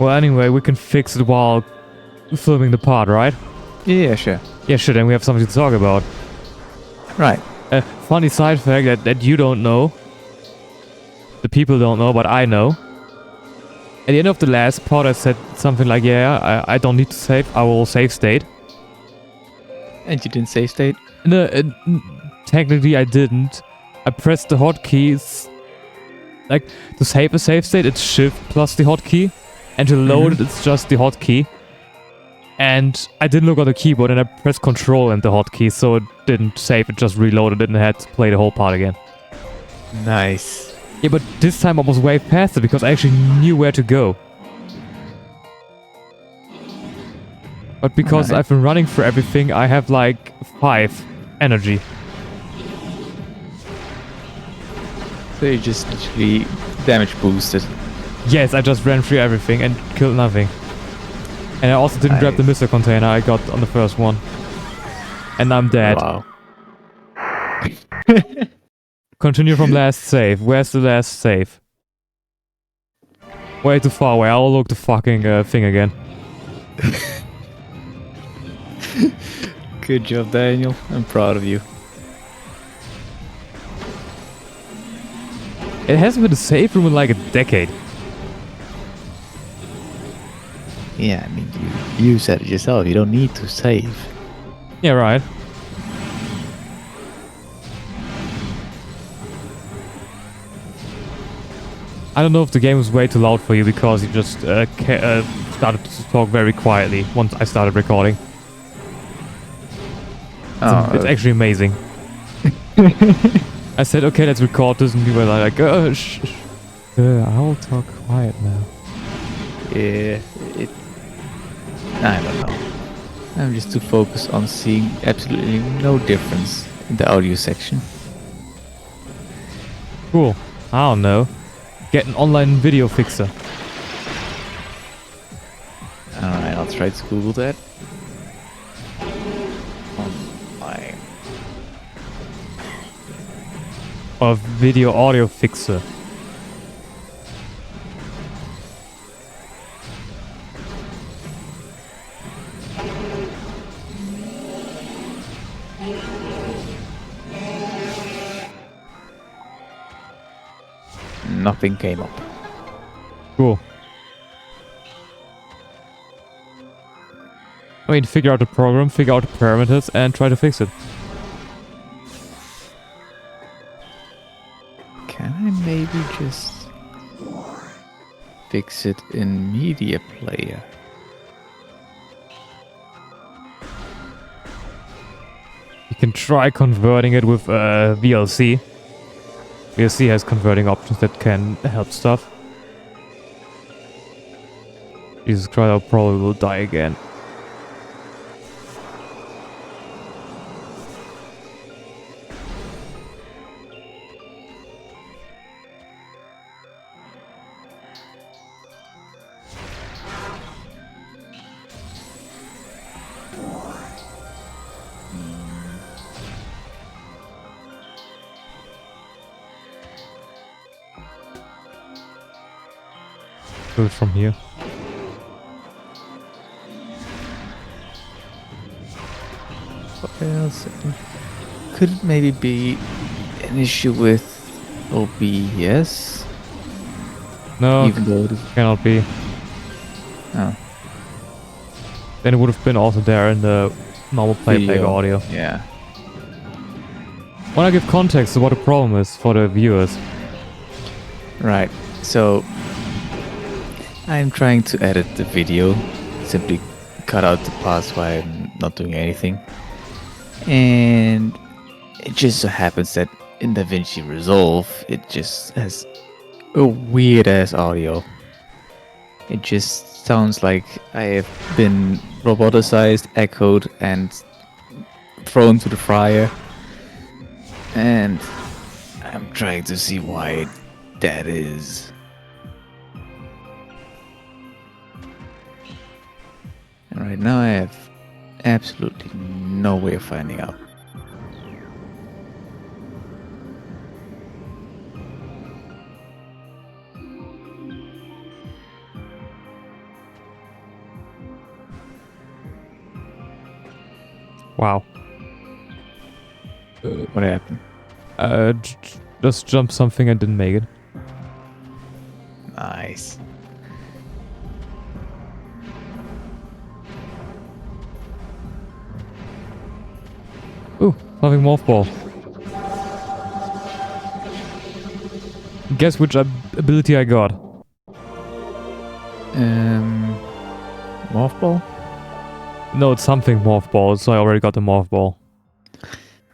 Well, anyway, we can fix it while filming the part, right? Yeah, sure. Yeah, sure, then we have something to talk about. Right. A funny side fact that you don't know, the people don't know, but I know. At the end of the last part, I said something like, yeah, I don't need to save, I will save state. And you didn't save state? No, technically I didn't. I pressed the hotkeys. Like, to save a save state, it's shift plus the hotkey. And to load it, it's just the hotkey. And I didn't look on the keyboard and I pressed control and the hotkey, so it didn't save, it just reloaded it and I had to play the whole part again. Nice. Yeah, but this time I was way past it because I actually knew where to go. But because I've been running for everything, I have like 5 energy. So you just actually damage boosted. Yes, I just ran through everything and killed nothing. And I also didn't grab the missile container I got on the first one. And I'm dead. Wow. Continue from last save. Where's the last save? Way too far away. I'll look the fucking thing again. Good job, Daniel. I'm proud of you. It hasn't been a save room in like a decade. Yeah, I mean, you said it yourself. You don't need to save. Yeah, right. I don't know if the game was way too loud for you because you just started to talk very quietly once I started recording. It's actually amazing. I said, okay, let's record this, and you were like, shh. I'll talk quiet now. Yeah, I don't know. I'm just too focused on seeing absolutely no difference in the audio section. Cool. I don't know. Get an online video fixer. Alright, I'll try to Google that. Online. Or video audio fixer. Nothing came up. Cool. I mean, figure out the program, figure out the parameters, and try to fix it. Can I maybe just fix it in Media Player? You can try converting it with VLC. VLC has converting options that can help stuff. Jesus Christ, I probably will die again. Do it from here. What else? Could it maybe be an issue with OBS? No, Even though it cannot be. Oh. Then it would have been also there in the normal playback audio. Yeah. I want to give context to what the problem is for the viewers. Right. So I'm trying to edit the video. Simply cut out the parts where I'm not doing anything. And it just so happens that in DaVinci Resolve, it just has a weird ass audio. It just sounds like I have been roboticized, echoed, and thrown to the fryer. And I'm trying to see why that is. And right now I have absolutely no way of finding out. Wow. What happened? Just jumped something and didn't make it. Nice. Ooh, something morph ball. Guess which ability I got? Morph ball? No, it's something morph ball, so I already got the morph ball.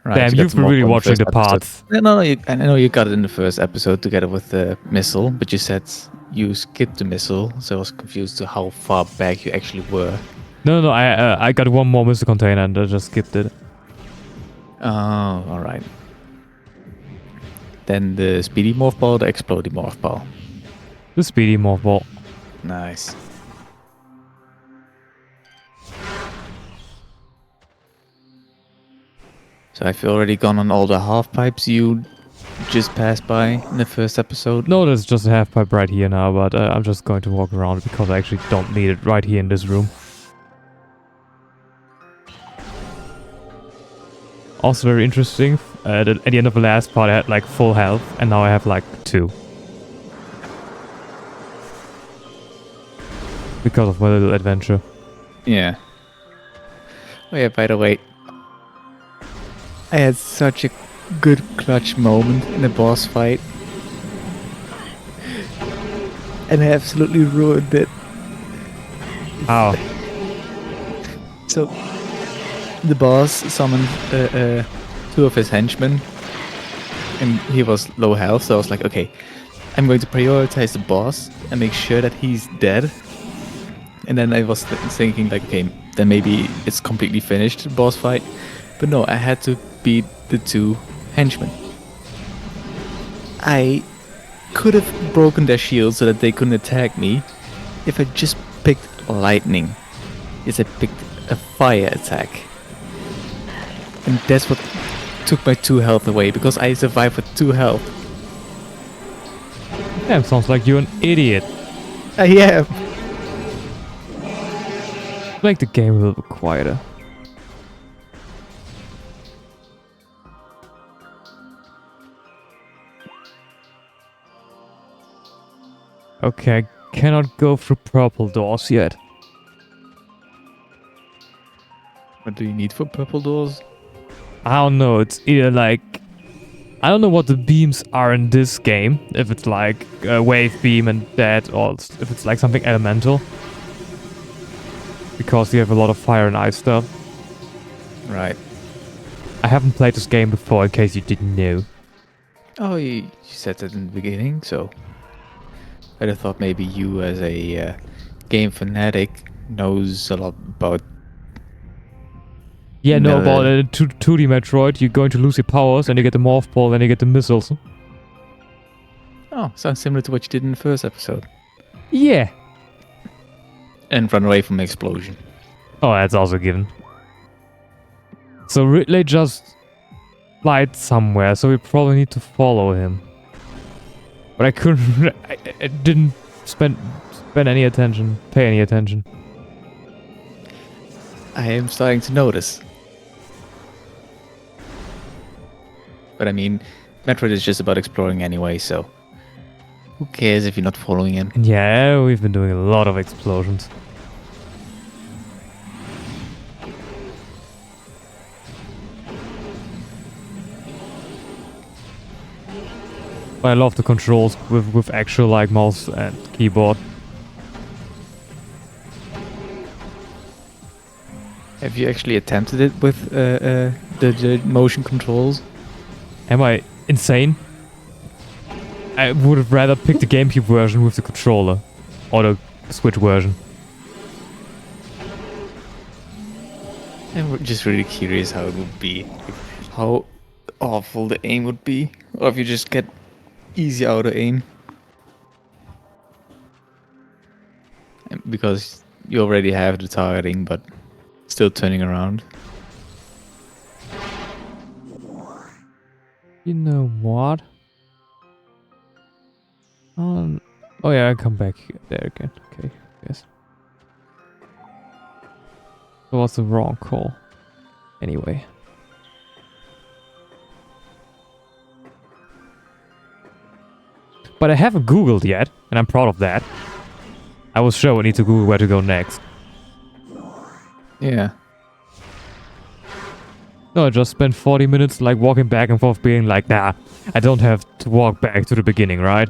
Right, Damn, you got you've the been morph really ball in watching first the episode. parts. No, I know you got it in the first episode together with the missile, but you said you skipped the missile, so I was confused to how far back you actually were. No, I got one more missile container and I just skipped it. Oh, alright. Then the speedy morph ball, the exploding morph ball. The speedy morph ball. Nice. So have you already gone on all the half pipes you just passed by in the first episode? No, there's just a half pipe right here now, but I'm just going to walk around because I actually don't need it right here in this room. Also very interesting, at the end of the last part I had like full health and now I have like 2. Because of my little adventure. Yeah. Oh yeah, by the way, I had such a good clutch moment in the boss fight. And I absolutely ruined it. How? So, the boss summoned 2 of his henchmen, and he was low health, so I was like, okay, I'm going to prioritize the boss and make sure that he's dead. And then I was thinking, like, okay, then maybe it's completely finished, the boss fight. But no, I had to beat the 2 henchmen. I could have broken their shield so that they couldn't attack me if I just picked lightning. Yes, I picked a fire attack. And that's what took my 2 health away, because I survived with 2 health. Damn, sounds like you're an idiot. I am. Make the game a little bit quieter. Okay, I cannot go through purple doors yet. What do you need for purple doors? I don't know, it's either like... I don't know what the beams are in this game. If it's like a wave beam and that, or if it's like something elemental. Because you have a lot of fire and ice stuff. Right. I haven't played this game before, in case you didn't know. Oh, you said that in the beginning, so... I'd have thought maybe you, as a game fanatic, knows a lot about... Yeah, no, about a 2D Metroid, you're going to lose your powers, and you get the morph ball, and you get the missiles. Oh, sounds similar to what you did in the first episode. Yeah. And run away from an explosion. Oh, that's also given. So Ridley just lied somewhere, so we probably need to follow him. But I couldn't... I didn't spend any attention, pay any attention. I am starting to notice. But I mean, Metroid is just about exploring anyway, so... Who cares if you're not following him? And yeah, we've been doing a lot of explosions. But I love the controls with actual like mouse and keyboard. Have you actually attempted it with the motion controls? Am I insane? I would have rather picked the GameCube version with the controller. Or the Switch version. I'm just really curious how it would be. How awful the aim would be. Or if you just get easy auto aim. Because you already have the targeting, but still turning around. You know what? Oh yeah, I come back there again. Okay, yes. That was the wrong call. Anyway. But I haven't Googled yet, and I'm proud of that. I was sure we need to Google where to go next. Yeah. No, I just spent 40 minutes like walking back and forth being like, nah, I don't have to walk back to the beginning, right?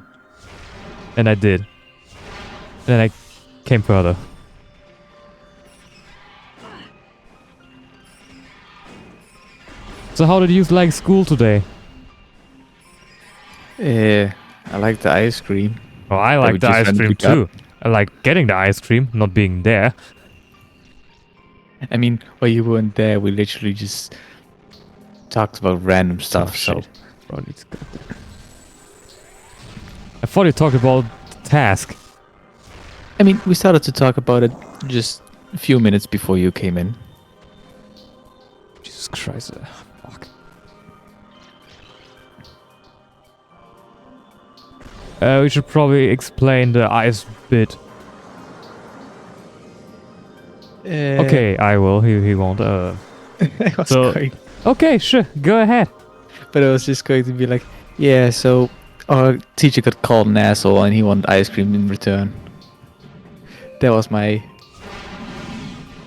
And I did. And then I came further. So how did you like school today? I like the ice cream. Oh, I we like the just ice went cream pick up. too. I like getting the ice cream, not being there. I mean, while you weren't there, we literally just talked about random stuff. So Shit. Bro needs to go there. I thought you talked about the task. I mean, we started to talk about it just a few minutes before you came in. Jesus Christ. Fuck. We should probably explain the ice bit. Okay, I will. He won't. I was So- going, Okay, sure. Go ahead. but I was just going to be like, yeah. So our teacher got called an asshole, and he wanted ice cream in return. That was my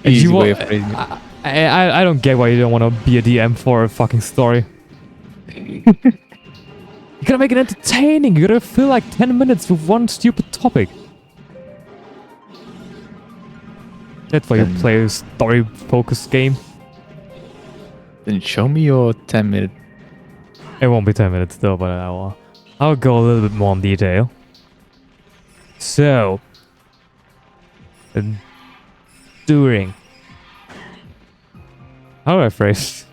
And easy you way wa- of phrasing it. I don't get why you don't want to be a DM for a fucking story. You gotta make it entertaining. You gotta fill like 10 minutes with one stupid topic. That's why you Then- play a story-focused game. Then show me your 10-minute. It won't be 10 minutes though, but I'll go a little bit more in detail. So, during. How do I phrase?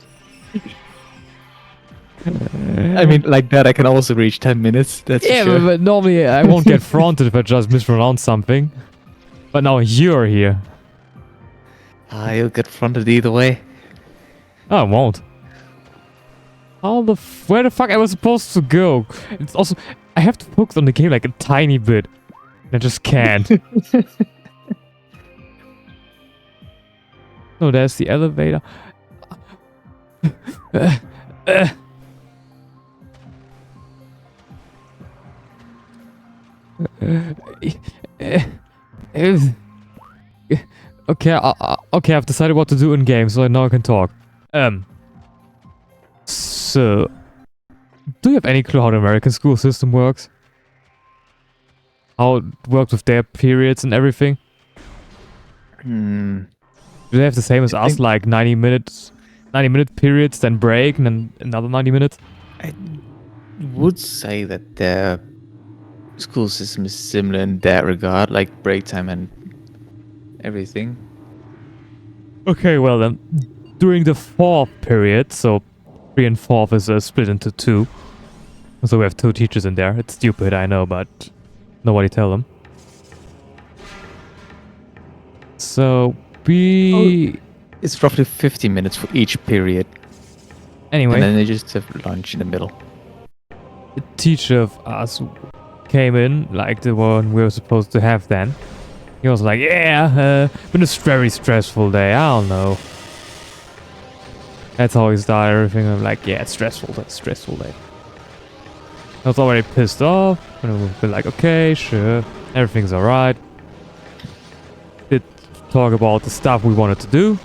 I mean, like that, I can also reach 10 minutes. That's Yeah, for sure. but normally I won't get fronted if I just mispronounce something. But now you're here. You'll get fronted either way. Oh, I won't. Where the fuck I was supposed to go? It's also, I have to focus on the game like a tiny bit. I just can't. No, there's the elevator. Okay, okay, I've decided what to do in game, so now I can talk. So, do you have any clue how the American school system works? How it works with their periods and everything? Hmm. Do they have the same as I us, think- like 90-minute periods, then break, and then another 90 minutes? I would say that their school system is similar in that regard, like break time and everything. Okay, well then, during the fourth period, so 3 and 4th is split into 2. So we have 2 teachers in there. It's stupid, I know, but nobody tell them. So we... It's roughly 50 minutes for each period, Anyway, and then they just have lunch in the middle. the teacher of us came in, like the one we were supposed to have then. He was like, yeah, been a very stressful day, I don't know. That's how he started everything. I'm like, yeah, it's stressful, that's stressful day. I was already pissed off, and I was like, okay, sure, everything's alright. Did talk about the stuff we wanted to do.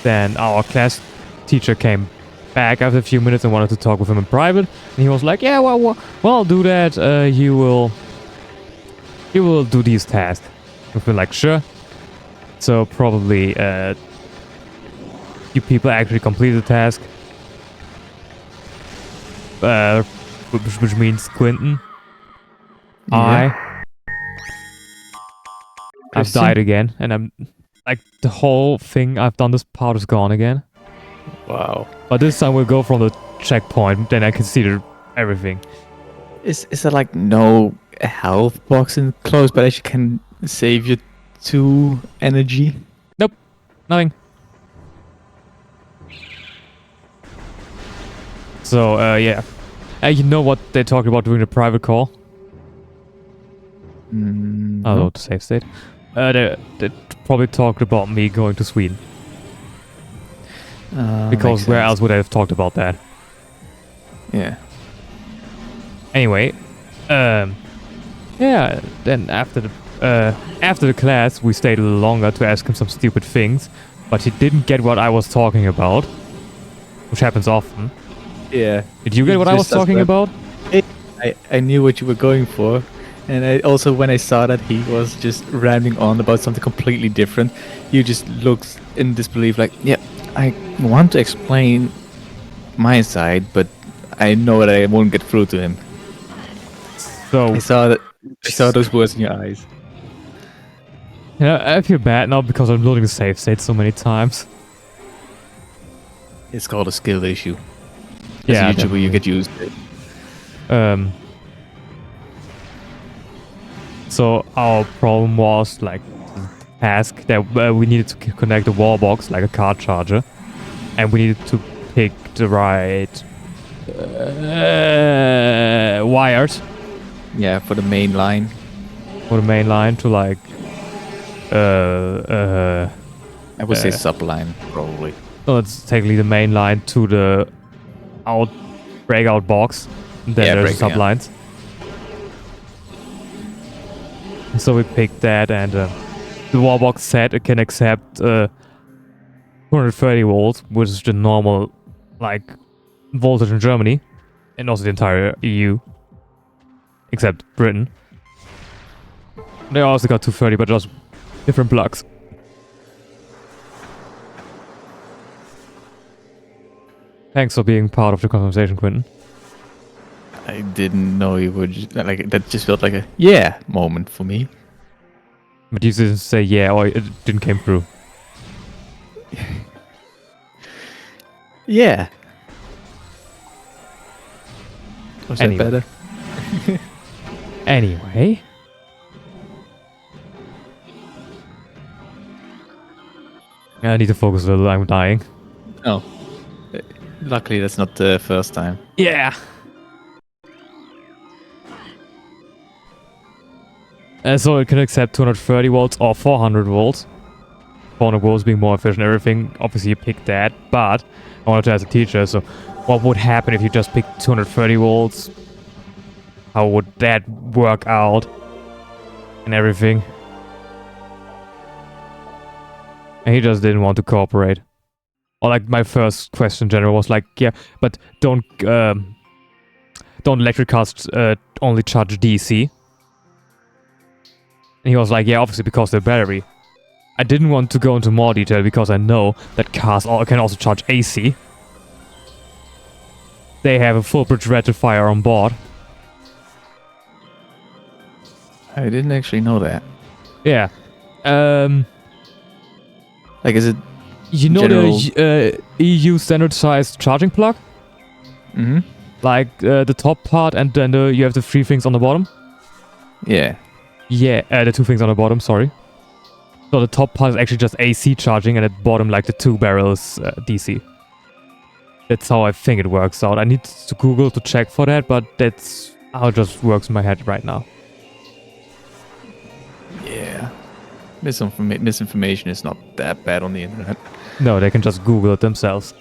Then our class teacher came back after a few minutes and wanted to talk with him in private. And he was like, yeah, well, I'll do that. You will do these tasks. We've been like, sure. So probably you people actually complete the task. Which means Quentin. I've Christian? died again, and I'm like the whole thing I've done this part is gone again. Wow. But this time we'll go from the checkpoint, then I can see everything. Is there like no health box in close, but actually can save you 2 energy? Nothing. So, yeah. You know what they talked about during the private call? Oh, the safe state. They probably talked about me going to Sweden. Because makes where sense. else would I have talked about that? Yeah. Anyway, yeah. Then after the class, we stayed a little longer to ask him some stupid things, but he didn't get what I was talking about, which happens often. Yeah. Did you get what I was talking about? I knew what you were going for. And I also, when I saw that he was just rambling on about something completely different, you just looked in disbelief like, yeah, I want to explain my side, but I know that I won't get through to him. So I saw those words in your eyes. yeah, I feel bad now because I'm loading the save state so many times. It's called a skill issue. As Yeah, a YouTuber, you definitely. get used to it. So our problem was like the task that we needed to connect a wall box like a car charger, and we needed to pick the right wires Yeah, for the main line. for the main line to like I would say subline, probably. no, it's technically the main line to the out breakout box. And then there's the sublines. So we picked that, and the wall box said it can accept 230 volts, which is the normal like voltage in Germany, and also the entire EU, except Britain. They also got 230, but just different plugs. Thanks for being part of the conversation, Quentin. I didn't know you would like that. Just felt like a yeah moment for me. But you didn't say yeah, or it didn't came through. Yeah. Was Anyway. that better? Anyway. I need to focus a little, I'm dying. Oh. Luckily, that's not the first time. Yeah! So it can accept 230 volts or 400 volts. 400 volts being more efficient, everything. Obviously, you pick that, but I wanted to ask a teacher, so what would happen if you just picked 230 volts? How would that work out? And everything. And he just didn't want to cooperate. Or like my first question in general was like, yeah, but don't electric cars only charge DC? And he was like, yeah, obviously because they're battery. I didn't want to go into more detail because I know that cars can also charge AC. They have a full bridge rectifier on board. I didn't actually know that. Yeah. Like, is it? You know the EU standard size charging plug? Mm-hmm. Like the top part, and then you have the three things on the bottom? Yeah. Yeah, the two things on the bottom, sorry. So the top part is actually just AC charging, and at the bottom, like the two barrels DC. That's how I think it works out. I need to Google to check for that, but that's how it just works in my head right now. Yeah. Misinformation is not that bad on the internet. No, they can just Google it themselves.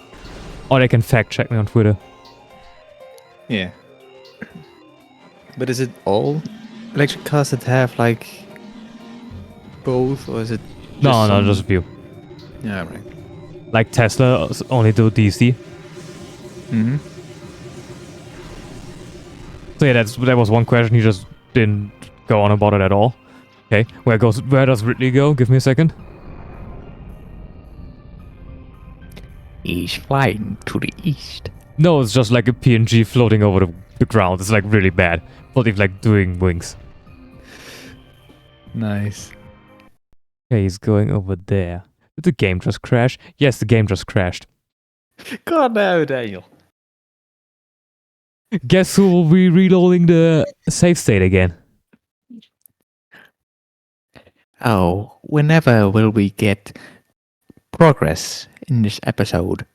Or they can fact check me on Twitter. Yeah. But is it all electric cars that have like both, or is it? No, just a few. Yeah, right. Like Tesla only do DC. Mm-hmm. So yeah, that was one question. He just didn't go on about it at all. Okay, where does Ridley go? Give me a second. He's flying to the east. No, it's just like a PNG floating over the ground. It's like really bad. But if like doing wings. Nice. Okay, he's going over there. Did the game just crash? Yes, the game just crashed. God no, Daniel. Guess who will be reloading the save state again? Oh, whenever will we get progress in this episode?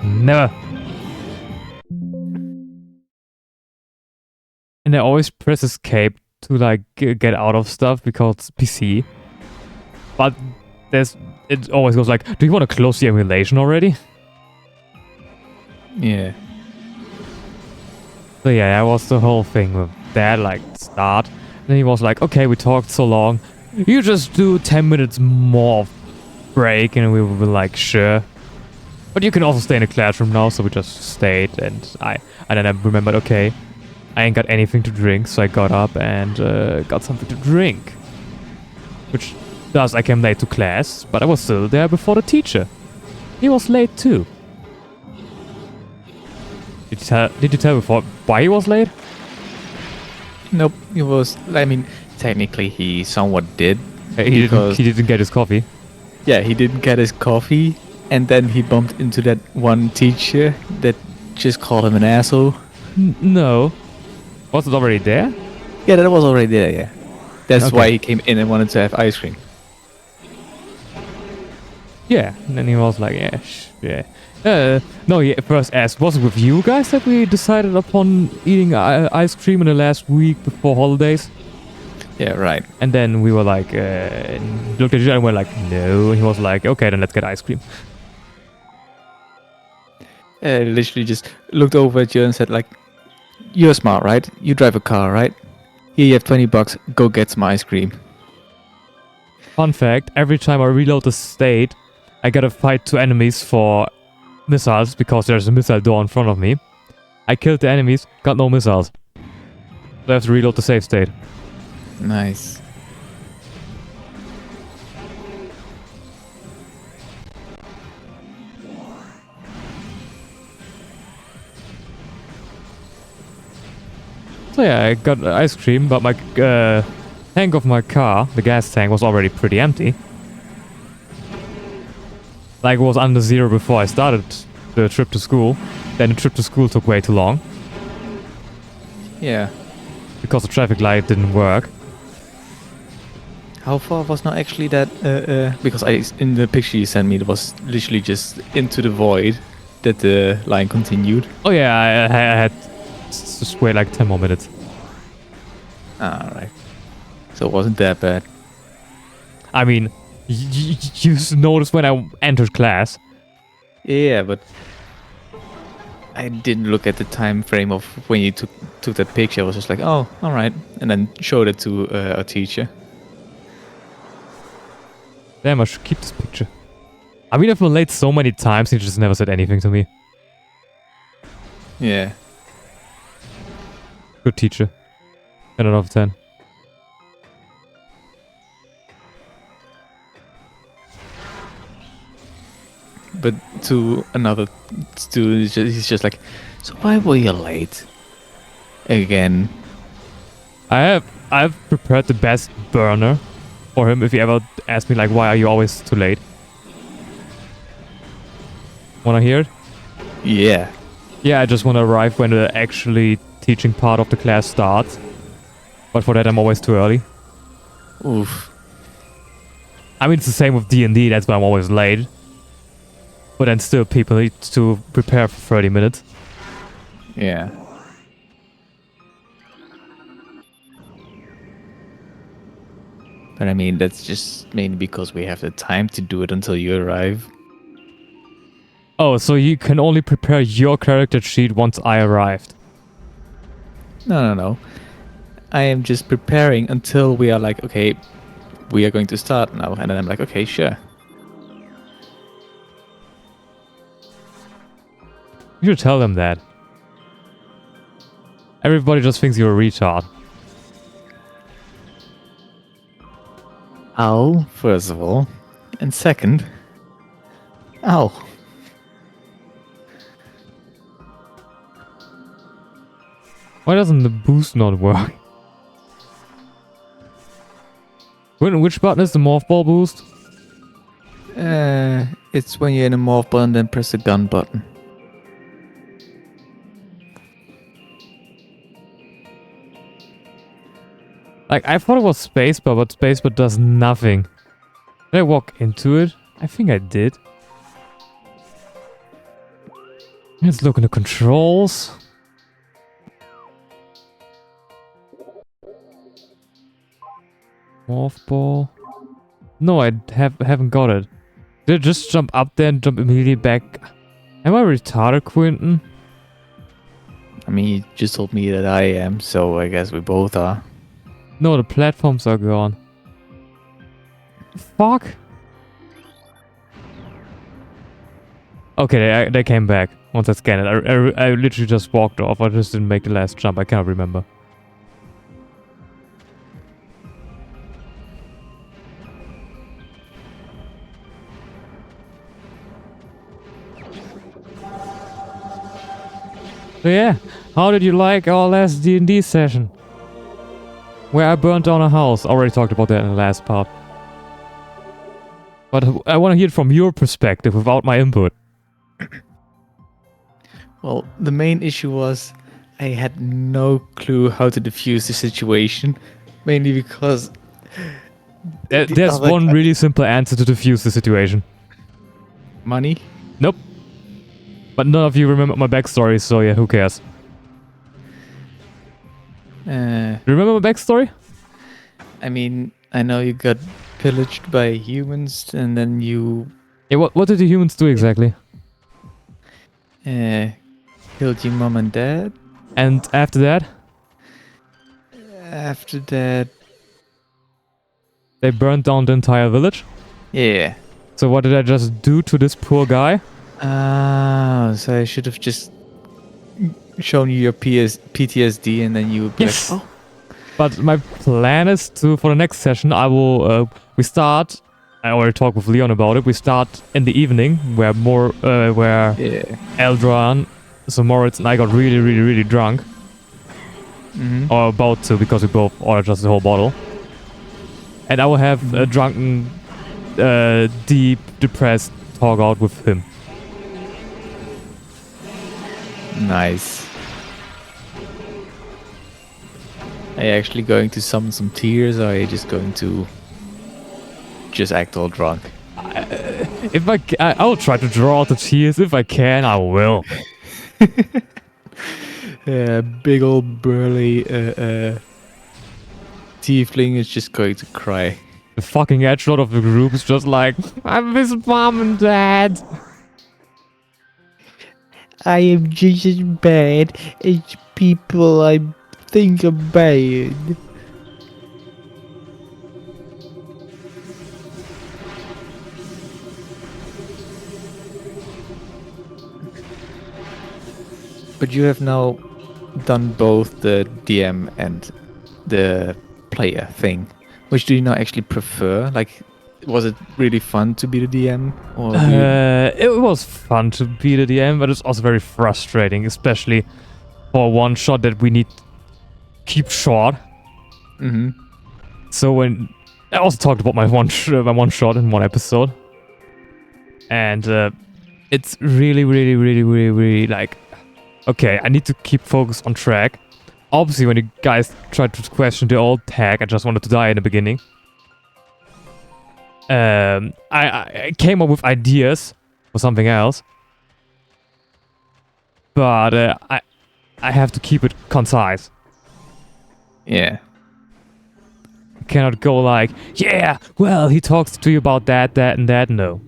Never. And I always press escape to like get out of stuff because it's PC. but it always goes like, do you want to close the emulation already? Yeah. So yeah, that was the whole thing with that, like, start. Then he was like, okay, we talked so long. You just do 10 minutes more of break, and we were like, sure. But you can also stay in the classroom now, so we just stayed, and then I remembered, okay, I ain't got anything to drink, so I got up and got something to drink. Which does, I came late to class, but I was still there before the teacher. He was late too. Did you tell before why he was late? Nope. It was. I mean, technically, he somewhat did. He didn't get his coffee. Yeah, he didn't get his coffee, and then he bumped into that one teacher that just called him an asshole. No. Was it already there? Yeah, that was already there. Yeah, that's Okay. why he came in and wanted to have ice cream. Yeah. And then he was like, yeah, yeah. No, he first asked, was it with you guys that we decided upon eating ice cream in the last week before holidays? Yeah, right. And then we were like, looked at each other and we're like, no. And he was like, okay, then let's get ice cream. Literally just looked over at you and said like, "You're smart, right? You drive a car, right? Here you have $20. Go get some ice cream." Fun fact, every time I reload the state, I gotta fight 2 enemies for missiles because there's a missile door in front of me. I killed the enemies, got no missiles. So I have to reload the save state. Nice. So yeah, I got ice cream, but my tank of my car, the gas tank, was already pretty empty. Like, it was under 0 before I started the trip to school. Then the trip to school took way too long Yeah. because the traffic light didn't work. How far was not actually that? Because in the picture you sent me, it was literally just into the void that the line continued. Oh yeah, I had to wait like 10 more minutes. Ah, right. So it wasn't that bad. I mean, you noticed when I entered class. Yeah, but I didn't look at the time frame of when you took that picture. I was just like, oh, all right, and then showed it to our teacher. Damn, I should keep this picture. I mean, I've been late so many times, he just never said anything to me. Yeah. Good teacher. 10 out of 10. But to another student, he's just like, so why were you late? Again. I've prepared the best burner for him if he ever asks me like, why are you always too late? Wanna hear it? Yeah. Yeah, I just wanna arrive when the actually teaching part of the class starts. But for that I'm always too early. Oof. I mean, it's the same with D&D, that's why I'm always late. But then still people need to prepare for 30 minutes. Yeah. But I mean, that's just mainly because we have the time to do it until you arrive. Oh, so you can only prepare your character sheet once I arrived. No. I am just preparing until we are like, okay, we are going to start now. And then I'm like, okay, sure. You should tell them that. Everybody just thinks you're a retard. Ow, first of all. And second, ow. Why doesn't the boost not work? Which button is the morph ball boost? It's when you're in a morph button, then press the gun button. Like, I thought it was spacebar, but spacebar does nothing. Did I walk into it? I think I did. Let's look in the controls. Morph ball. No, I haven't got it. Did I just jump up there and jump immediately back? Am I retarded, Quentin? I mean, you just told me that I am, so I guess we both are. No, the platforms are gone. Fuck. Okay, they came back once I scanned it. I literally just walked off. I just didn't make the last jump. I cannot remember. So yeah, how did you like our last D&D session? Where I burnt down a house. Already talked about that in the last part. But I want to hear it from your perspective without my input. Well, the main issue was I had no clue how to defuse the situation, mainly because There's one really simple answer to defuse the situation. money. Nope. But none of you remember my backstory, so yeah, who cares? Remember my backstory? I mean, I know you got pillaged by humans, and then you Yeah, what did the humans do exactly? killed your mom and dad. And after that, After that, they burned down the entire village. yeah. So what did I just do to this poor guy? Ah, so I should have just shown you your PTSD, and then you would be Yes. like, oh. But my plan is to, for the next session, I will, we start, I already talked with Leon about it, we start in the evening, where Yeah. Eldran, so Moritz and I got really, really, really drunk. Mm-hmm. Or about to, because we both ordered just the whole bottle. And I will have a drunken, deep, depressed talk out with him. Nice. Are you actually going to summon some tears, or are you just going to just act all drunk? If I will try to draw out the tears. If I can, I will. Yeah, big old burly tiefling is just going to cry. The fucking edgelord of the group is just like, I miss mom and dad. I am just as bad as people I think are bad. But you have now done both the DM and the player thing. Which do you now actually prefer? Like, was it really fun to be the DM? Or do you... It was fun to be the DM, but it's also very frustrating, especially for one shot that we need to keep short. Mm-hmm. So when I also talked about my one shot in one episode, and it's really, really, really, really, really like, okay, I need to keep focus on track. Obviously, when you guys tried to question the old tag, I just wanted to die in the beginning. I came up with ideas for something else, but I have to keep it concise. Yeah. I cannot go like, yeah, well, he talks to you about that, and that. No.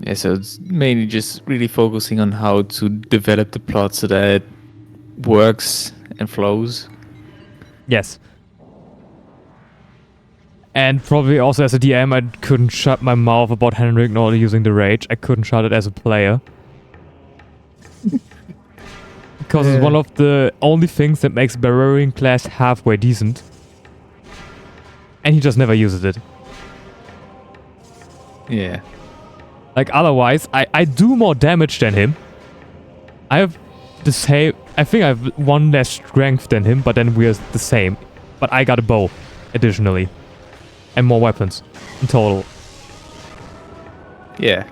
Yeah, so it's mainly just really focusing on how to develop the plot so that it works and flows. Yes. And probably also as a DM, I couldn't shut my mouth about Henrik not using the rage. I couldn't shut it as a player. Because it's one of the only things that makes Barbarian class halfway decent. And he just never uses it. Yeah. Like otherwise, I do more damage than him. I have the same... I think I have one less strength than him, but then we are the same. But I got a bow, additionally. And more weapons, in total. Yeah.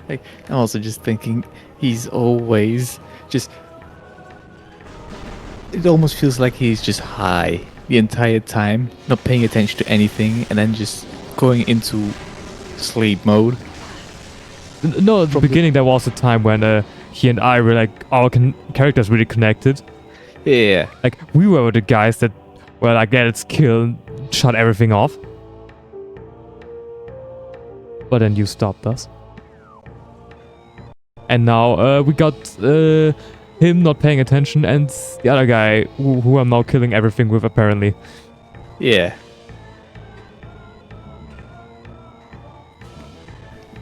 Like, I'm also just thinking, he's always just... It almost feels like he's just high the entire time, not paying attention to anything, and then just going into sleep mode. No, at the beginning there was a time when he and I were like, our characters really connected. Yeah. Like, we were the guys that Well, I get its kill, shut everything off. But then you stopped us. And now we got him not paying attention and the other guy who I'm now killing everything with apparently. Yeah.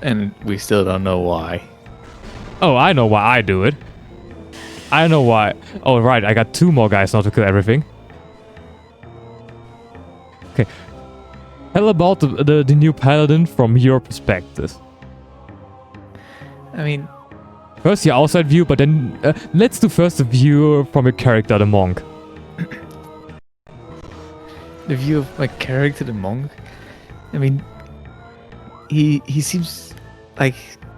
And we still don't know why. Oh, I know why I do it. I know why. Oh, right, I got 2 more guys now to kill everything. Okay. Tell about the new paladin from your perspective. I mean, First your outside view, but then let's do first the view from your character, the monk. the view of my character, the monk. I mean, he seems like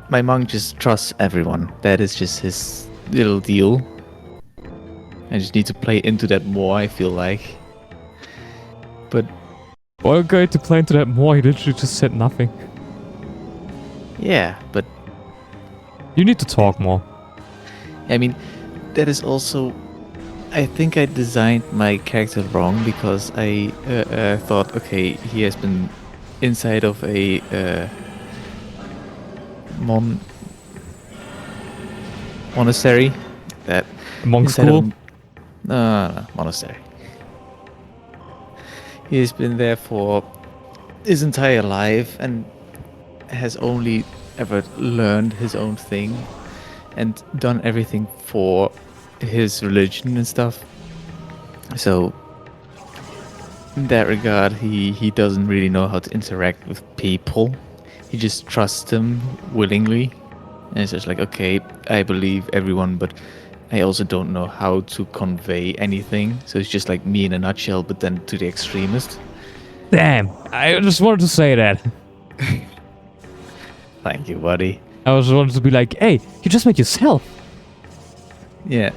my monk just trusts everyone. That is just his little deal. I just need to play into that more, I feel like. But Well, going to play into that more, he literally just said nothing. yeah, but You need to talk more. I mean, that is also. I think I designed my character wrong because I thought, okay, he has been inside of a monastery. That Monk inside school? of no, monastery. He has been there for his entire life and has only ever learned his own thing and done everything for his religion and stuff. So in that regard, he doesn't really know how to interact with people. He just trusts them willingly. And it's just like, okay, I believe everyone, but I also don't know how to convey anything. So it's just like me in a nutshell, but then to the extremist. Damn, I just wanted to say that. Thank you, buddy. I just wanted to be like, hey, you just made yourself. Yeah,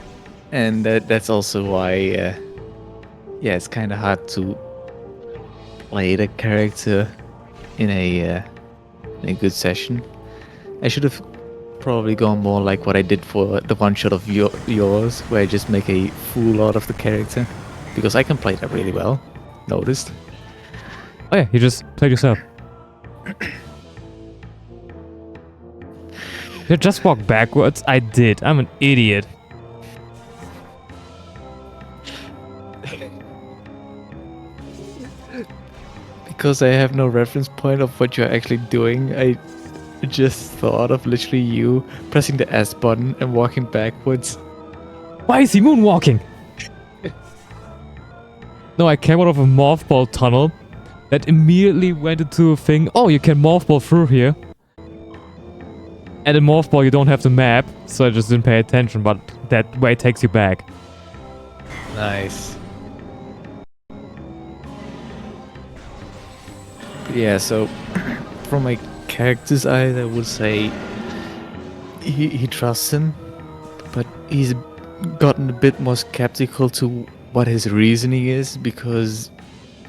and that's also why, yeah, it's kind of hard to play the character in a good session. I should have probably gone more like what I did for the one shot of yours, where I just make a fool out of the character, because I can play that really well. Noticed? Oh yeah, you just played yourself. You just walk backwards? I did. I'm an idiot. Because I have no reference point of what you're actually doing, I just thought of literally you pressing the S button and walking backwards. Why is he moonwalking? No, I came out of a morph ball tunnel that immediately went into a thing. Oh, you can morph ball through here. And in morph ball you don't have the map, so I just didn't pay attention, but that way takes you back. Nice. Yeah, so from my character's eyes, I would say he trusts him, but he's gotten a bit more skeptical to what his reasoning is, because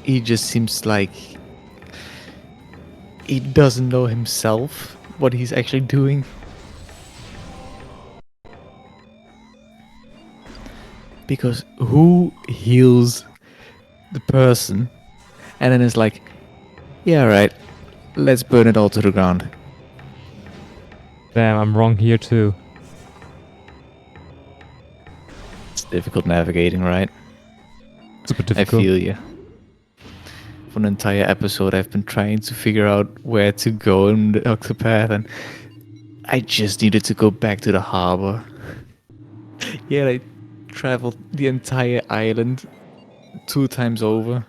he just seems like he doesn't know himself what he's actually doing. Because who heals the person and then it's like, yeah, right, let's burn it all to the ground. Damn, I'm wrong here too. It's difficult navigating, right? Super I difficult. feel you. For an entire episode, I've been trying to figure out where to go in the Octopath, and I just needed to go back to the harbor. Yeah, I traveled the entire island 2 times over.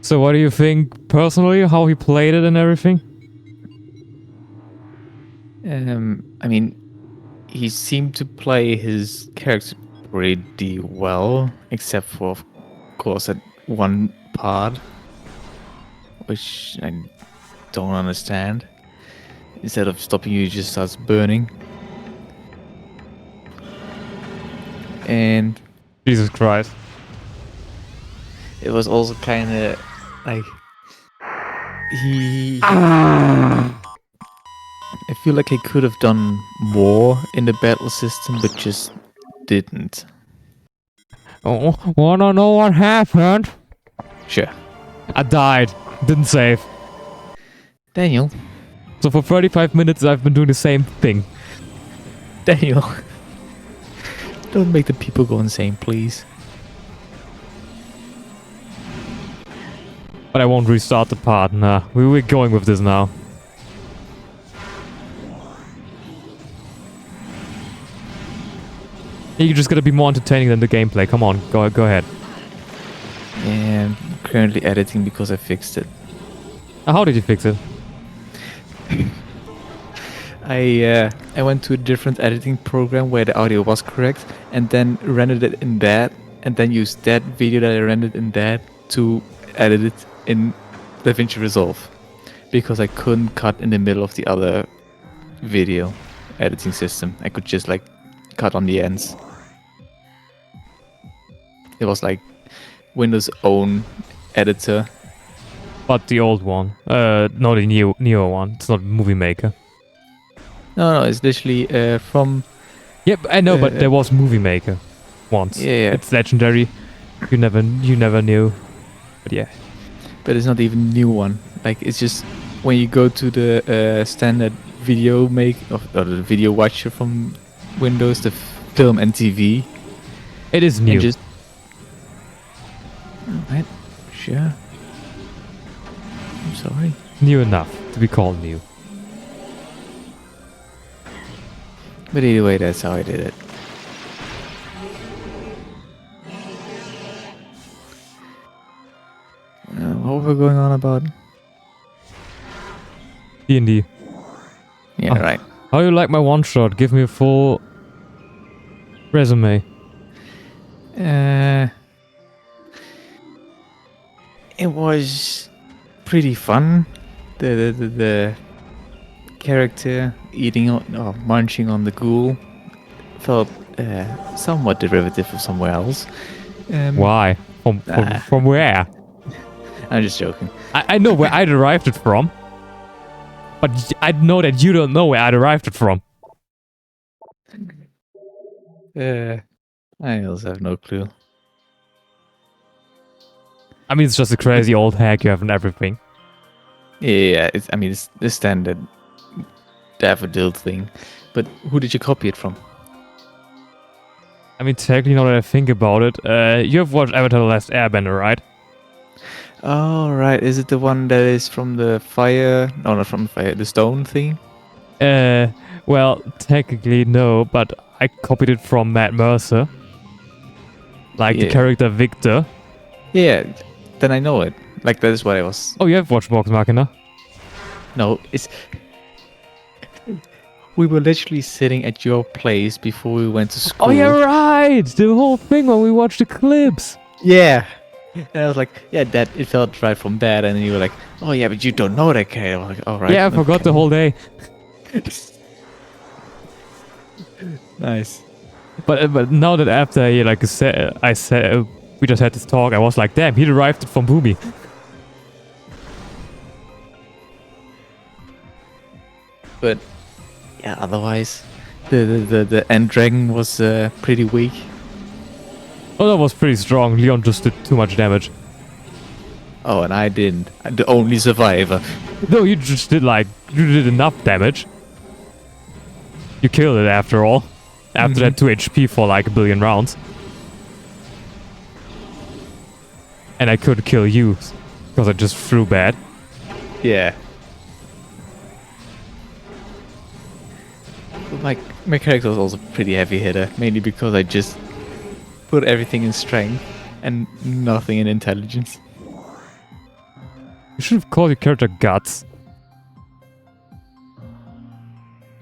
So what do you think personally, how he played it and everything? I mean, he seemed to play his character pretty well, except for, of course, that one part, which I don't understand. Instead of stopping you, he just starts burning. And Jesus Christ. it was also kind of Like he, Ah! I feel like he could have done more in the battle system, but just didn't. Oh, wanna know what happened? Sure, I died. Didn't save. Daniel. So for 35 minutes I've been doing the same thing. Daniel, don't make the people go insane, please. But I won't restart the part. Nah, we're going with this now. You just gotta be more entertaining than the gameplay. Come on, go ahead. And I'm currently editing because I fixed it. How did you fix it? I went to a different editing program where the audio was correct, and then rendered it in that, and then used that video that I rendered in that to edit it in DaVinci Resolve, because I couldn't cut in the middle of the other video editing system. I could just like cut on the ends. It was like Windows' own editor. But the old one. Not the newer one. It's not Movie Maker. No, it's literally from. Yep, I know, but there was Movie Maker once. Yeah. It's legendary. You never knew. But yeah. But it's not even a new one. Like, it's just when you go to the standard video or the video watcher from Windows, the film and TV. It is new. Just right, sure. I'm sorry. New enough to be called new. But either way, that's how I did it. What were we going on about? D&D. Yeah, Oh. right. How you like my one shot? Give me a full resume. It was pretty fun. The character eating or munching on the ghoul felt somewhat derivative of somewhere else. Why? From where? I'm just joking. I know where I derived it from. But I know that you don't know where I derived it from. I also have no clue. I mean, it's just a crazy old hack you have in everything. Yeah, it's the standard daffodil thing. But who did you copy it from? I mean, technically, now that I think about it, you have watched Avatar: The Last Airbender, right? Oh, right. Is it the one that is from the fire? No, not from the fire. The stone thing? Well, technically, no, but I copied it from Matt Mercer. Like the character Victor. Yeah, then I know it. Like, that is what I was... Oh, you have watched Vox Machina? No, it's... We were literally sitting at your place before we went to school. Oh, yeah, right! The whole thing when we watched the clips. Yeah. And I was like, yeah, that it felt right from that. And then you were like, oh, yeah, but you don't know that character. I was like, all right. Yeah, I forgot the whole day. Nice. But now that after I said we just had this talk, I was like, damn, he derived it from Boomy. But yeah, otherwise, the end dragon was pretty weak. Oh, that was pretty strong. Leon just did too much damage. Oh, and I didn't. I'm the only survivor. No, you just did you did enough damage. You killed it after all. After that 2 HP for like a billion rounds. And I could kill you because I just threw bad. Yeah. But my character was also pretty heavy hitter, mainly because I just put everything in strength and nothing in intelligence. You should have called your character Guts.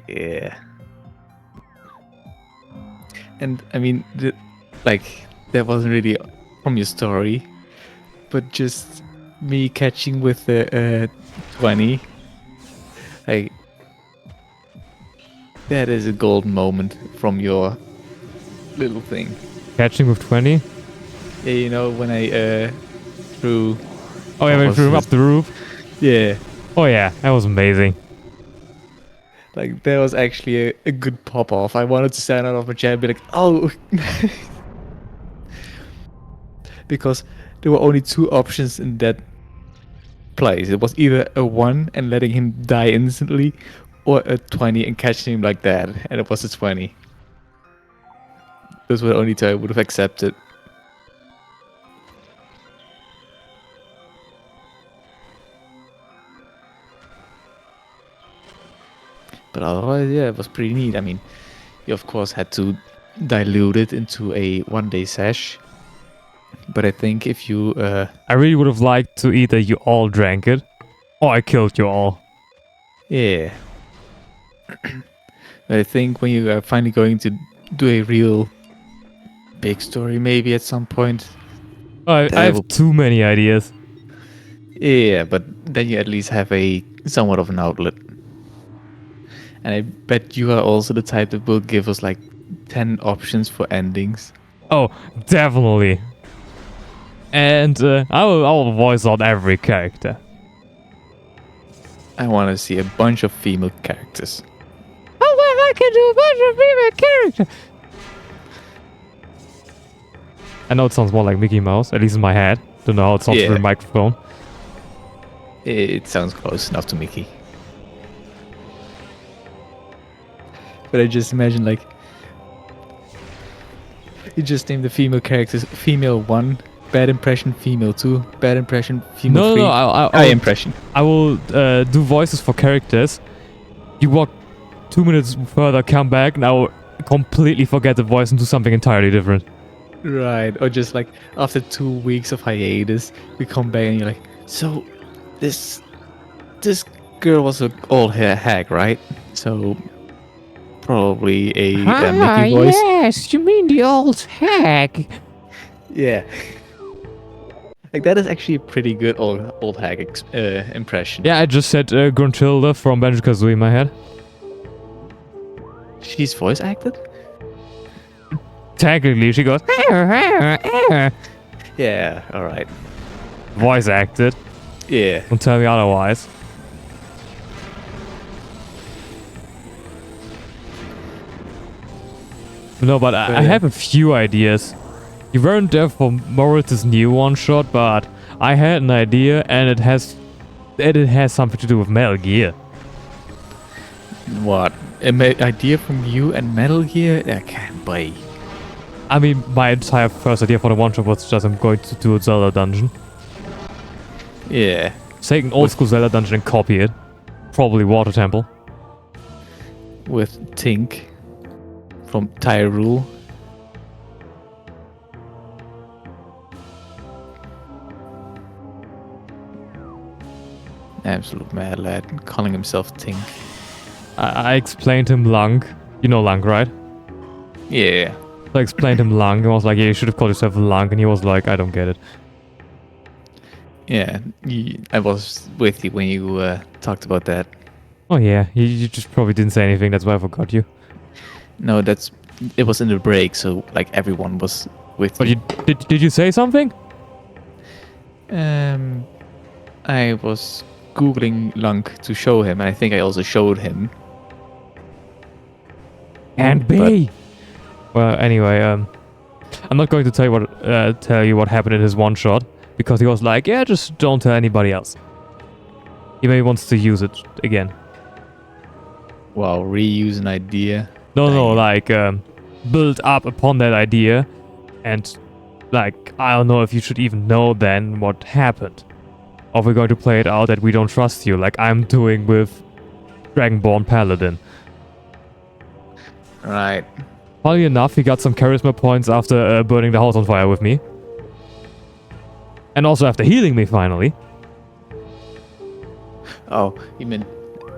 Yeah. And I mean, that wasn't really from your story, but just me catching with the 20. Like, that is a golden moment from your little thing. Catching with 20? Yeah, you know, when I threw Oh yeah, we threw him up the roof. Yeah. Oh yeah, that was amazing. Like, that was actually a good pop-off. I wanted to stand out of my chair and be like, oh! Because there were only two options in that place. It was either a 1 and letting him die instantly, or a 20 and catching him like that. And it was a 20. Those were the only two I would have accepted. But otherwise, yeah, it was pretty neat. I mean, you of course had to dilute it into a 1-day sesh. But I think if you I really would have liked to either you all drank it, or I killed you all. yeah. I think when you are finally going to do a real big story, maybe at some point. I have will- too many ideas. Yeah, but then you at least have a somewhat of an outlet. And I bet you are also the type that will give us like 10 options for endings. Oh, definitely. And I will voice out every character. I want to see a bunch of female characters. Oh well, I can do a bunch of female characters. I know it sounds more like Mickey Mouse, at least in my head. Don't know how it sounds through the microphone. It sounds close enough to Mickey. But I just imagine, like, you just name the female characters female 1, bad impression, female 2, bad impression, female 3. No, high impression. I will do voices for characters. You walk 2 minutes further, come back, and I will completely forget the voice and do something entirely different. Right, or just like after 2 weeks of hiatus, we come back and you're like, so this girl was an old hag, right? So probably a Mickey voice. Yes, you mean the old hag. Yeah. Like, that is actually a pretty good old hag impression. Yeah, I just said Gruntilda from Banjo-Kazooie in my head. She's voice acted? Technically, she goes Yeah, alright. voice acted. Yeah. Don't tell me otherwise. No, but I have a few ideas. You weren't there for Moritz' new one-shot, but I had an idea, and it has something to do with Metal Gear. What? An idea from you and Metal Gear? That can't be. I mean, my entire first idea for the one-shot was just I'm going to do a Zelda dungeon. Yeah. Take an old-school Zelda dungeon and copy it. Probably Water Temple. With Tink from Tyrule. Absolute mad lad, calling himself Tink. I explained him Lung. You know Lung, right? Yeah. So I explained him Lung, and I was like, yeah, you should have called yourself Lung, and he was like, I don't get it. Yeah, I was with you when you talked about that. Oh yeah, you just probably didn't say anything, that's why I forgot you. No, it was in the break, so like everyone was with But you. Did you say something? I was googling Lunk to show him, and I think I also showed him. And B. Well, anyway, I'm not going to tell you what happened in his one shot because he was like, yeah, just don't tell anybody else. He maybe wants to use it again. Wow, reuse an idea. No, like build up upon that idea, and like I don't know if you should even know then what happened, or we're going to play it out that we don't trust you, like I'm doing with Dragonborn Paladin. Right. Funny enough, he got some charisma points after burning the house on fire with me. And also after healing me, finally. Oh, you mean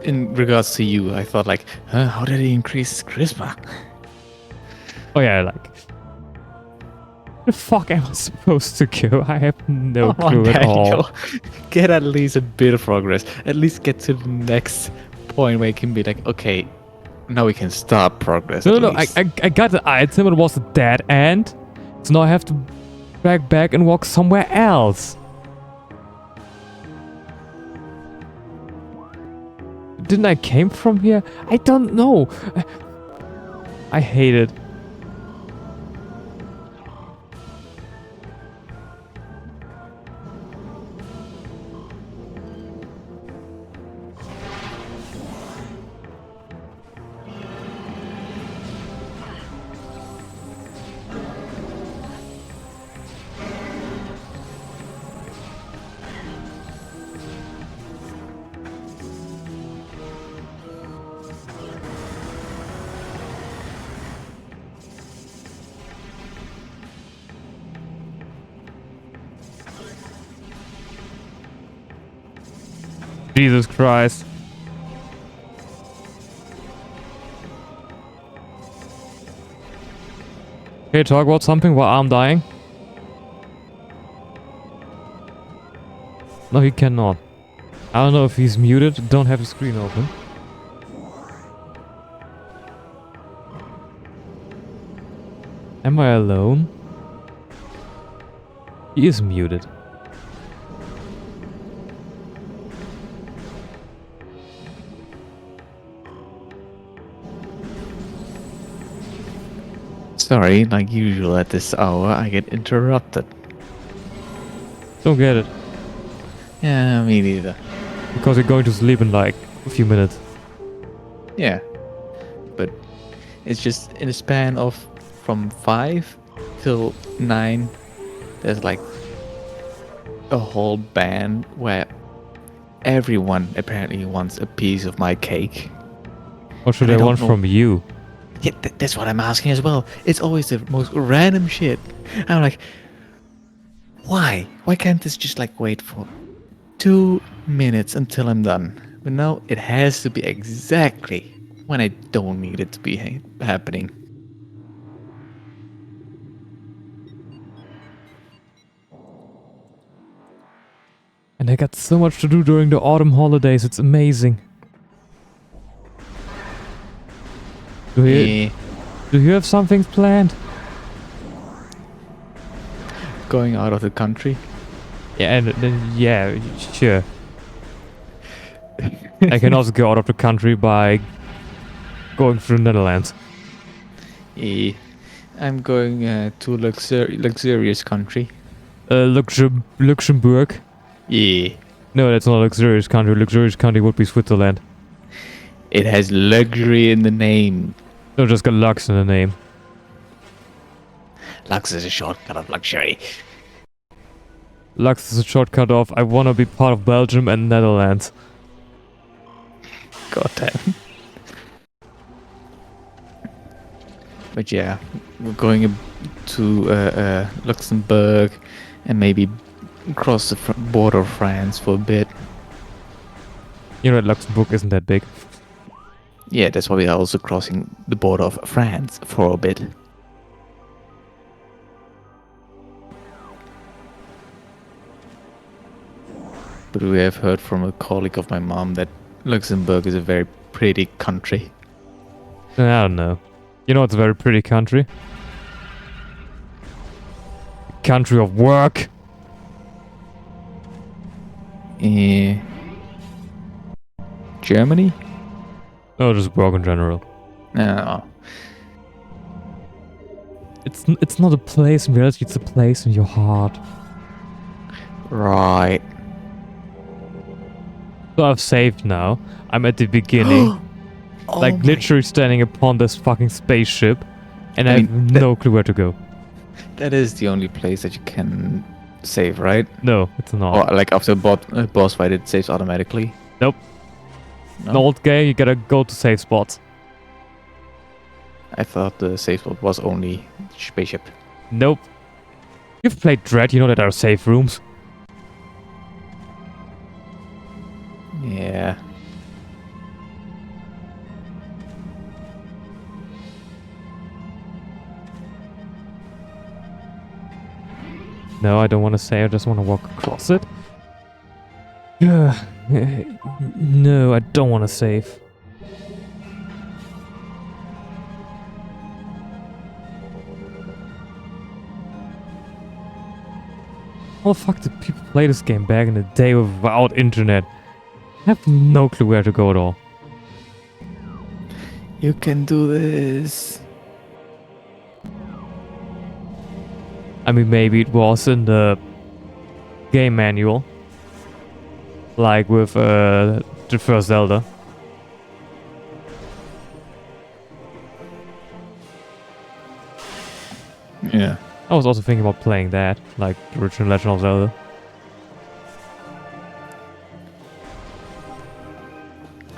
in regards to you? I thought like, huh, how did he increase his charisma? Oh yeah, like... The fuck am I supposed to go? I have no clue at all. Get at least a bit of progress. At least get to the next point where you can be like, okay, now we can start progress. No, I got the item, it was a dead end. So now I have to back and walk somewhere else. didn't I came from here? I don't know. I hate it. Jesus Christ. Okay, talk about something while I'm dying. No, he cannot. I don't know if he's muted. Don't have the screen open. Am I alone? He is muted. Sorry, like usual at this hour, I get interrupted. Don't get it. Yeah, me neither. Because you're going to sleep in like a few minutes. Yeah. But it's just in a span of from 5 till 9, there's like a whole band where everyone apparently wants a piece of my cake. What should And I I don't want know- from you? Yeah, that's what I'm asking as well. It's always the most random shit. I'm like, why? Why can't this just like wait for 2 minutes until I'm done? But no, it has to be exactly when I don't need it to be happening. And I got so much to do during the autumn holidays. It's amazing. Yeah. Do you have something planned? Going out of the country. Yeah, and then yeah, sure. I can also go out of the country by going through the Netherlands. Yeah. I'm going to luxurious country. Luxembourg. Yeah. No, that's not a luxurious country. Luxurious country would be Switzerland. It has luxury in the name. No, just got Lux in the name. Lux is a shortcut of luxury. Lux is a shortcut of I wanna be part of Belgium and Netherlands. God damn. But yeah, we're going to Luxembourg and maybe cross the border of France for a bit. You know, Luxembourg isn't that big. Yeah, that's why we are also crossing the border of France for a bit. But we have heard from a colleague of my mom that Luxembourg is a very pretty country. I don't know. You know, it's a very pretty country. Country of work. Germany? No, just work in general. No. It's not a place in reality, it's a place in your heart. Right. So I've saved now. I'm at the beginning. Oh like my- literally standing upon this fucking spaceship. And I, I have mean, no clue where to go. That is the only place that you can save, right? No, it's not. Or like after boss fight, it saves automatically. Nope. No? An old game, you gotta go to save spots. I thought the save spot was only spaceship. Nope. You've played Dread, you know that there are save rooms. Yeah. No, I don't want to save, I just want to walk across it. No, I don't want to save. How the fuck did people play this game back in the day without internet? I have no clue where to go at all. You can do this. I mean, maybe it was in the game manual, like with the first Zelda. Yeah. I was also thinking about playing that, like the original Legend of Zelda.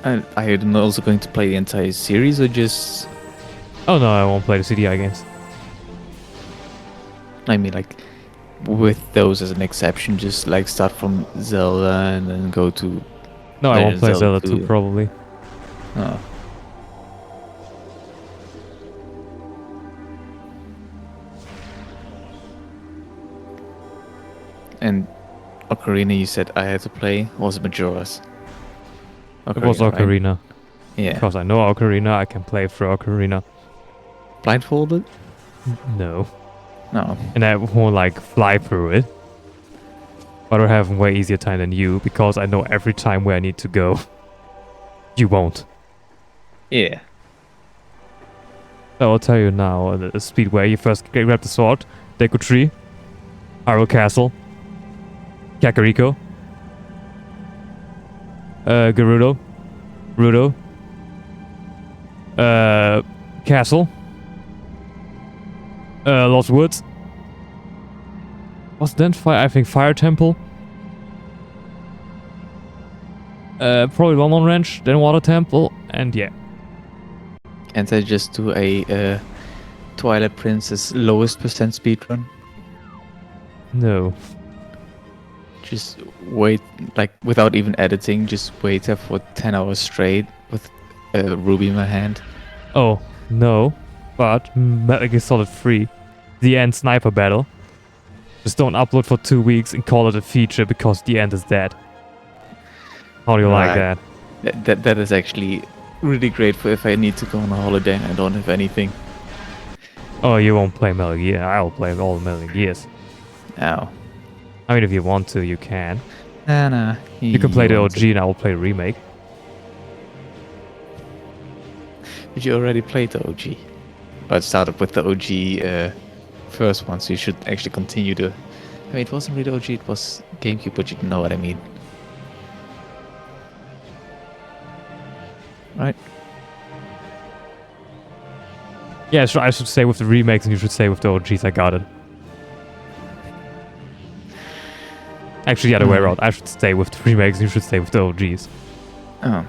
And are you also going to play the entire series or just? Oh no, I won't play the CDI games. I mean, like, with those as an exception, just like start from Zelda and then go to. No, I Legend won't of play Zelda Zelda 2 probably. Oh. And Ocarina, you said I had to play, was Majora's? It was right? Ocarina. Yeah. Because I know Ocarina, I can play through Ocarina. Blindfolded? No. No. And I won't like fly through it. But I have a way easier time than you because I know every time where I need to go. You won't. Yeah. So I'll tell you now, the speedway, you first grab the sword, Deku Tree, Hyrule Castle, Kakariko, Gerudo, Rudo, Castle, Lost Woods. Was then I think Fire Temple. Probably London Ranch, then Water Temple, and yeah. And then just do a Twilight Princess lowest percent speedrun. No. Just wait, like without even editing, just wait there for 10 hours straight with a ruby in my hand. Oh, no. But Metal Gear Solid 3, the end sniper battle. Just don't upload for 2 weeks and call it a feature because the end is dead. How do you like Right. that? That is actually really great for if I need to go on a holiday and I don't have anything. Oh, you won't play Metal Gear. I'll play all the Metal Gears. Ow. I mean, if you want to, you can. Nah. You can play the want OG and I will play the remake. But you already played the OG. But started with the OG first one, so you should actually continue to. I mean, it wasn't really OG, it was GameCube, but you know what I mean. Right? Yeah, I should say with the remakes and you should say with the OGs. I got it. Actually, the other way around. I should stay with the remakes and you should stay with the OGs. Oh.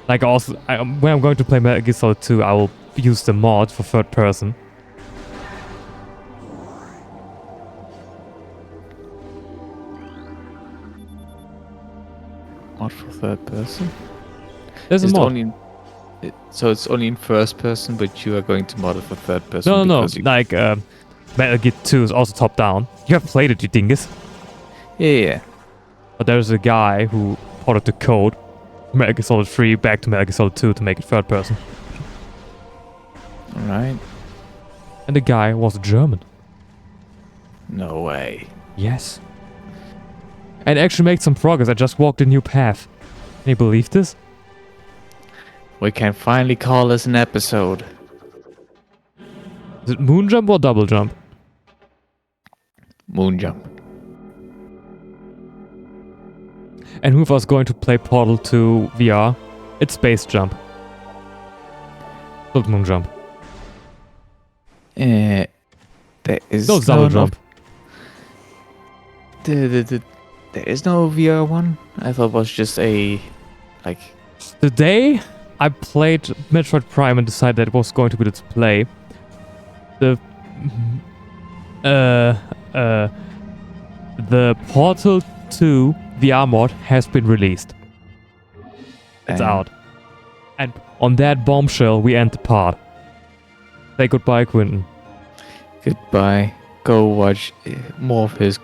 Like also, when I'm going to play Metal Gear Solid 2, I will use the mod for third person. Mod for third person? There's a Is it mod. only in, so it's only in first person, but you are going to mod it for third person? No. because you- Like, Metal Gear 2 is also top down. You have played it, you dingus. Yeah. But there's a guy who ported the code Metal Gear Solid 3 back to Metal Gear Solid 2 to make it third person. Alright. And the guy was German. No way. Yes. And actually made some progress. I just walked a new path. Can you believe this? We can finally call this an episode. Is it moon jump or double jump? Moon jump. And who of us going to play Portal 2 VR? It's space jump. Not moon jump. There is No, it's double jump. There is no VR one. I thought it was just a like. The day I played Metroid Prime and decided that it was going to be display, the Portal 2 VR mod has been released. It's out. And on that bombshell, we end the part. Say goodbye, Quentin. Goodbye. Go watch more of his